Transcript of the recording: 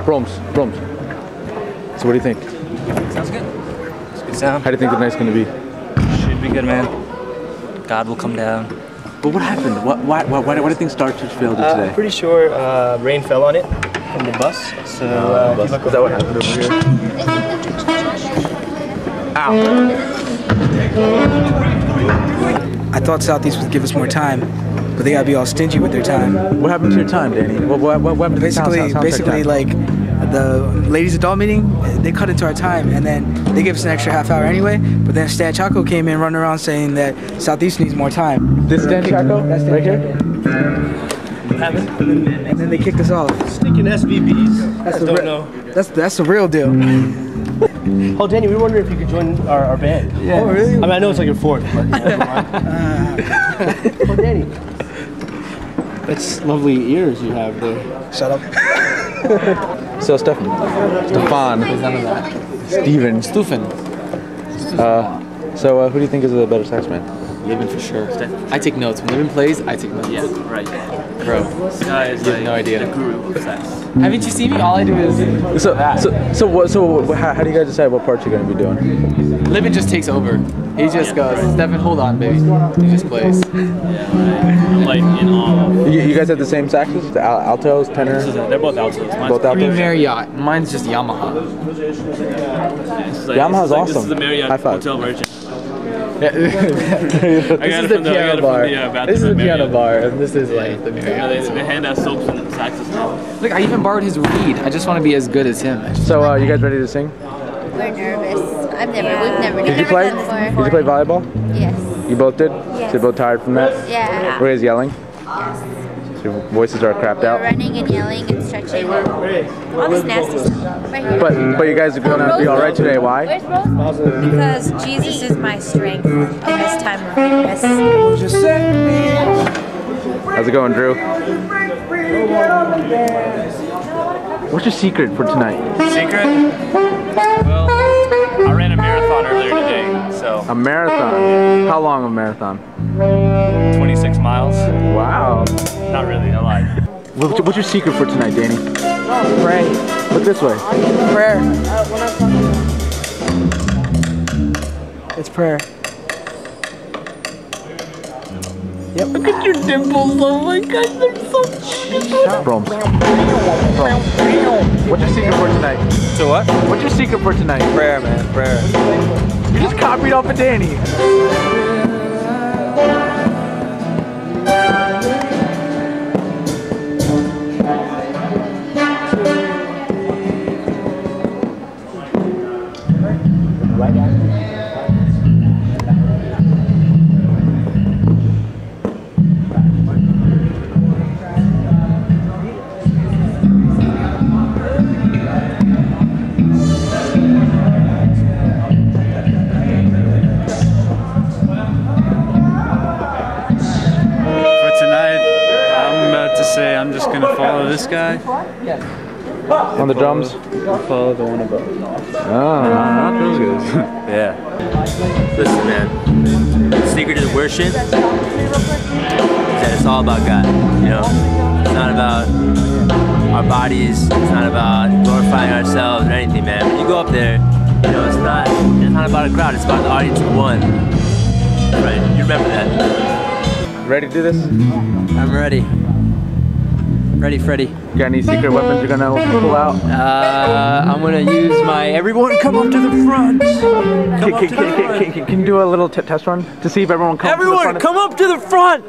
Broms. So what do you think? Sounds good. It's a good sound. How do you think the night's gonna be? Should be good, man. God will come down. But what happened? Why do things start to fail today? I'm pretty sure rain fell on it from the bus. So is that what happened over here? Ow! I thought Southeast would give us more time, but they gotta be all stingy with their time. What happened to your time, Danny? What happened to Basically, like the ladies' adult meeting, they cut into our time, and then they gave us an extra half hour anyway. But then Stan Chaco came in running around saying that Southeast needs more time. This Stan Chaco? That's right here? What happened? And then they kicked us off. Sticking SVBs. I don't know. That's the real deal. Oh, Danny, we were wondering if you could join our band. Yeah. Oh, really? I mean, I know it's like your fourth, but oh, Danny. That's lovely ears you have there. Shut up. So Stefan. So who do you think is a better saxophone? Living for sure. I take notes. When Living plays, I take notes. Yeah, right. Bro, This guy is like no idea. the guru of sex. Haven't you seen me? All I do is So how do you guys decide what parts you're gonna be doing? Living just takes over. He just goes, Stefan, hold on, baby. He just plays. Yeah, right. I'm like in awe. You guys have the same saxes? The altos, tenor? They're both altos. Mine's Both altos? Marriott. Mine's just Yamaha. Yamaha's awesome. This is the Marriott High five. hotel version. This is the piano bar. This is the piano bar, and this is like the Marriott. They hand out soaps and saxes now. Look, I even borrowed his reed. I just want to be as good as him. So you guys ready to sing? We're nervous. We've never Did you play? done before. Did you play volleyball? Yes. You both did? Yes. So you're both tired from that? Yeah. Were you guys yelling? Yes. So your voices are crapped We're out? running and yelling and stretching. All this nasty stuff. Right here. But you guys are gonna be alright today. Why? Where's Rose? Because Jesus is my strength in this time of weakness. How's it going, Drew? What's your secret for tonight? Secret? Well, I ran a marathon earlier today, so. A marathon? How long a marathon? 26 miles. Wow. Not really, I lied. What's your secret for tonight, Danny? Pray. Look this way. Prayer. It's prayer. Yep. Look at your dimples. Oh my god, they're so cute. Broms. What's your secret for tonight? So what? What's your secret for tonight? Prayer, man, prayer. You just copied off of Danny. I'm just gonna follow this guy. On the drums? Follow the one above. Oh, not really good. Yeah. Listen, man. The secret to worship is that it's all about God. You know, it's not about our bodies. It's not about glorifying ourselves or anything, man. When you go up there, you know, it's not about a crowd. It's about the audience of one. Right? You remember that? Ready to do this? I'm ready. Ready, Freddy. You got any secret weapons you're gonna pull out? I'm gonna use my everyone come up to the front. Can you do a little test run to see if everyone comes to the front? Everyone come up to the front!